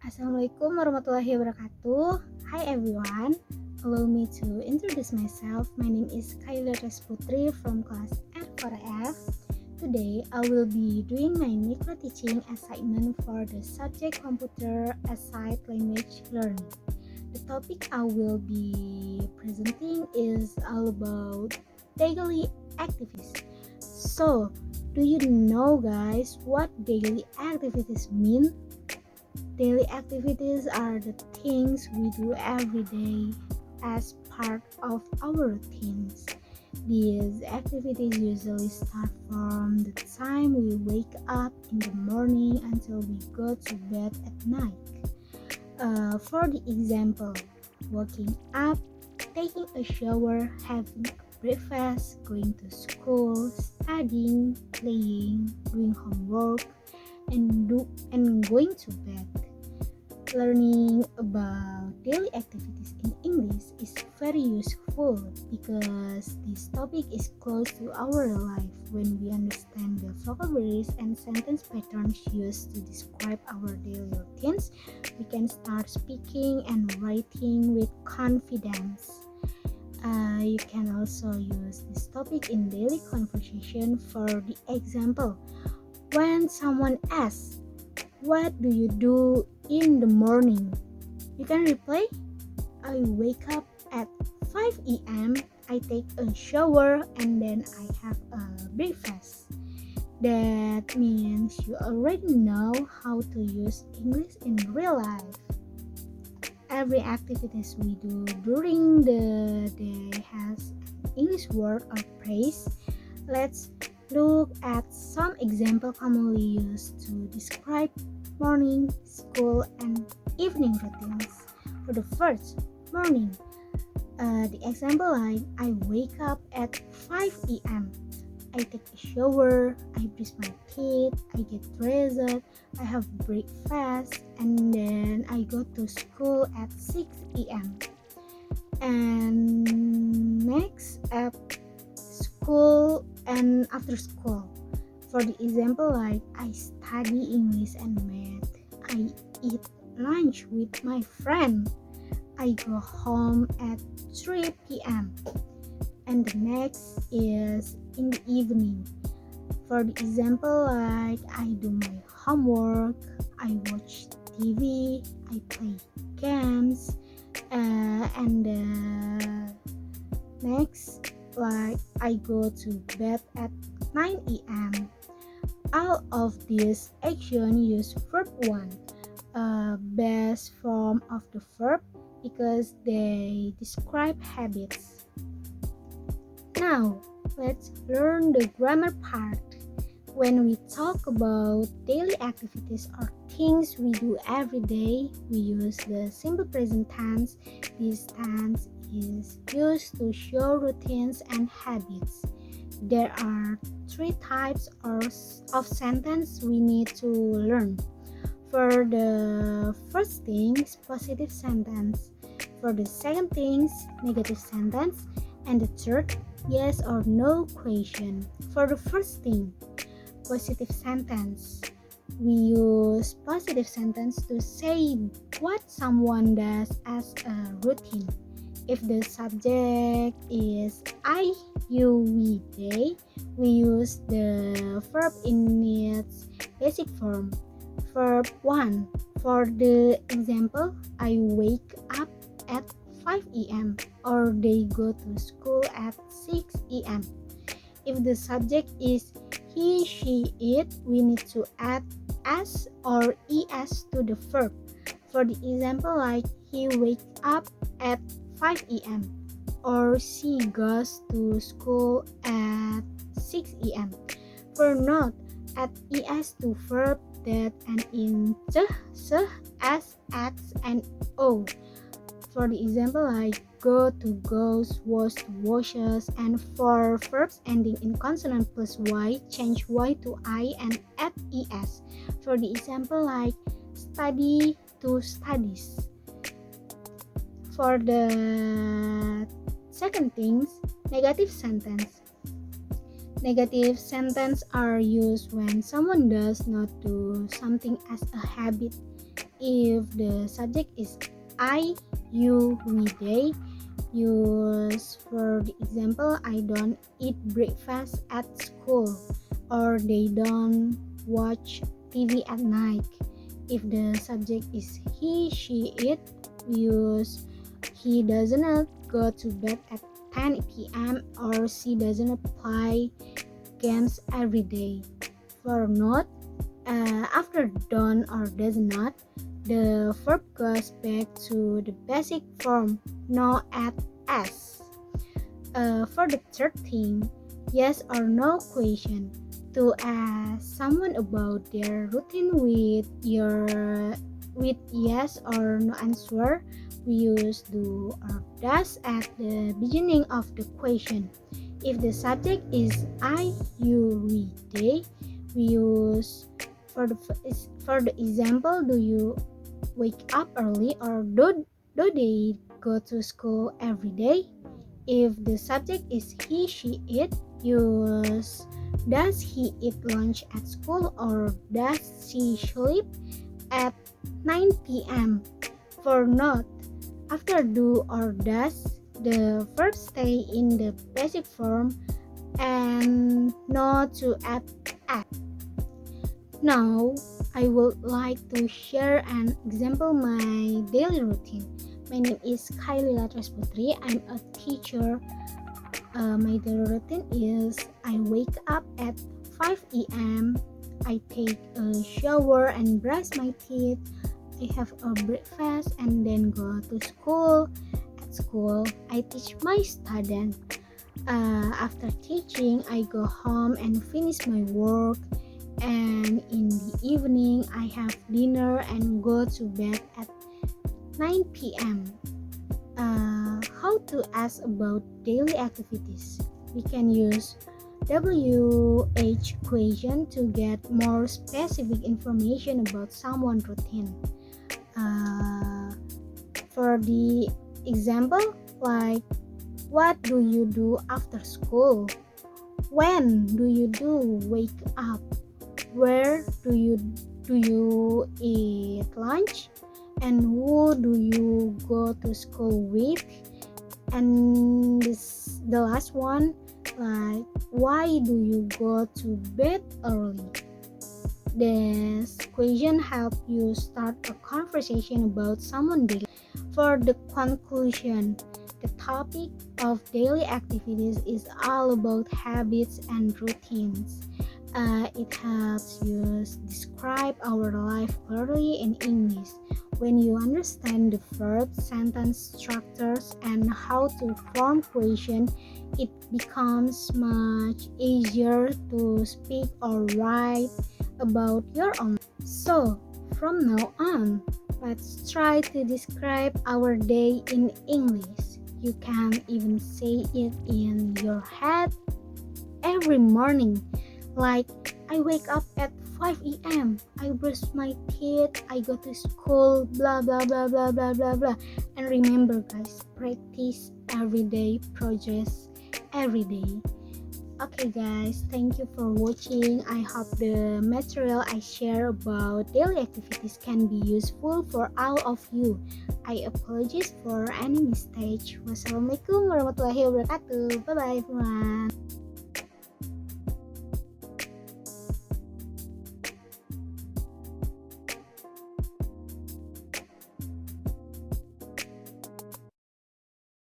Assalamualaikum warahmatullahi wabarakatuh. Hi everyone. Allow me to introduce myself. My name is Kayla Putri from class F4F. Today I will be doing my micro teaching assignment for the subject computer aside language learning. The topic I will be presenting is all about daily activities. So, do you know guys what daily activities mean? Daily activities are the things we do every day as part of our routines. These activities usually start from the time we wake up in the morning until we go to bed at night. For the example, waking up, taking a shower, having a breakfast, going to school, studying, playing, doing homework, and going to bed. Learning about daily activities in English is very useful because this topic is close to our life. When we understand the vocabularies and sentence patterns used to describe our daily routines, we can start speaking and writing with confidence. You can also use this topic in daily conversation. For the example, when someone asks, "What do you do in the morning?" You can reply, "I wake up at 5 a.m., I take a shower, and then I have a breakfast." That means you already know how to use English in real life. Every activities we do during the day has an English word or phrase. Let's look at some example commonly used to describe morning, school, and evening routines. For the first, morning. The example like, I wake up at 5 a.m. I take a shower, I brush my teeth, I get dressed, I have breakfast, and then I go to school at 6 a.m. And next, at school and after school. For the example like, I study English and math, I eat lunch with my friend, I go home at 3 p.m. And the next is in the evening. For the example like, I do my homework, I watch TV, I play games, and next like, I go to bed at 9 a.m. All of these action use verb 1, best form of the verb, because they describe habits. Now, let's learn the grammar part. When we talk about daily activities or things we do every day, we use the simple present tense. This tense is used to show routines and habits. There are three types of sentence we need to learn. For the first things, positive sentence. For the second things, negative sentence. And the third, yes or no question. For the first thing, positive sentence. We use positive sentence to say what someone does as a routine. If the subject is I, you, we, they, we use the verb in its basic form. Verb 1. For the example, I wake up at 5 a.m. or they go to school at 6 a.m. If the subject is he, she, it, we need to add s or es to the verb. For the example like, he wakes up at 5 a.m. or she goes to school at 6 a.m. For note, add es to verb that end in ch, s, s, x, and o. For the example like, go to goes, wash to washes, and for verbs ending in consonant plus y, change y to I and add es. For the example like, study to studies. For the second things, negative sentence. Negative sentences are used when someone does not do something as a habit. If the subject is I, you, we, they, use for the example, I don't eat breakfast at school, or they don't watch TV at night. If the subject is he, she, it, we use he doesn't go to bed at 10 p.m. or she doesn't play games every day. For not, after don't or does not, the verb goes back to the basic form no at s. For the third thing, yes or no question. To ask someone about their routine with yes or no answer, we use do or does at the beginning of the question. If the subject is I, you, we, they, we use for the example, do you wake up early, or do they go to school every day? If the subject is he, she, it, use does he eat lunch at school, or does she sleep at 9 p.m. For not, after do or does, the verb stay in the basic form and not to add at. Now, I would like to share an example my daily routine. My name is Kylie Latras Putri. I'm a teacher. My daily routine is I wake up at 5 a.m. I take a shower and brush my teeth. I have a breakfast and then go to school. At school, I teach my students. After teaching, I go home and finish my work. And in the evening, I have dinner and go to bed at 9 p.m. How to ask about daily activities? We can use WH question to get more specific information about someone's routine. For the example, like what do you do after school? When do you do wake up? Where do you eat lunch? And who do you go to school with? And the last one, like why do you go to bed early? This question help you start a conversation about someone daily. For the conclusion, the topic of daily activities is all about habits and routines. It helps you describe our life clearly in English. When you understand the verb, sentence structures, and how to form question, it becomes much easier to speak or write about your own. So, from now on, let's try to describe our day in English. You can even say it in your head every morning. Like, I wake up at 5 a.m. I brush my teeth, I go to school, blah blah blah blah blah blah blah. And remember guys, practice every day, progress every day. Okay guys, thank you for watching. I hope the material I share about daily activities can be useful for all of you. I apologize for any mistake. Wassalamualaikum warahmatullahi wabarakatuh. Bye bye everyone.